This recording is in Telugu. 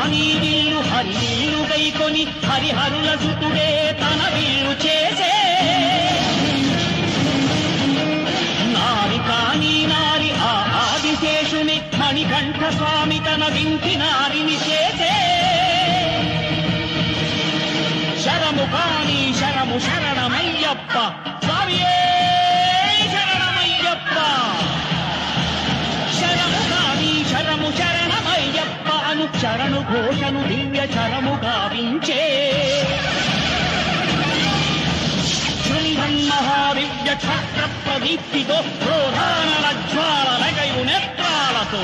కాని విల్లు హరివిల్లు గైకొని హరిహరుల సుతుడే తన విల్లు చేసే నారి కాని నారి ఆ ఆదిశేషుని మణికంఠ స్వామి తన వింటి నారిని చేసే శరము కాని శరము శరణమయ్యప్ప స్వామియే శరణమయ్యప్ప శరము కాని శరము శరణమయ్యప్ప అను శరణు ఘోషను దివ్య శరము గావించే శృంభన్ మహాదివ్య క్షత్ర ప్రదీప్తితో క్రోధానల జ్వాల నెగయు నేత్రాలతో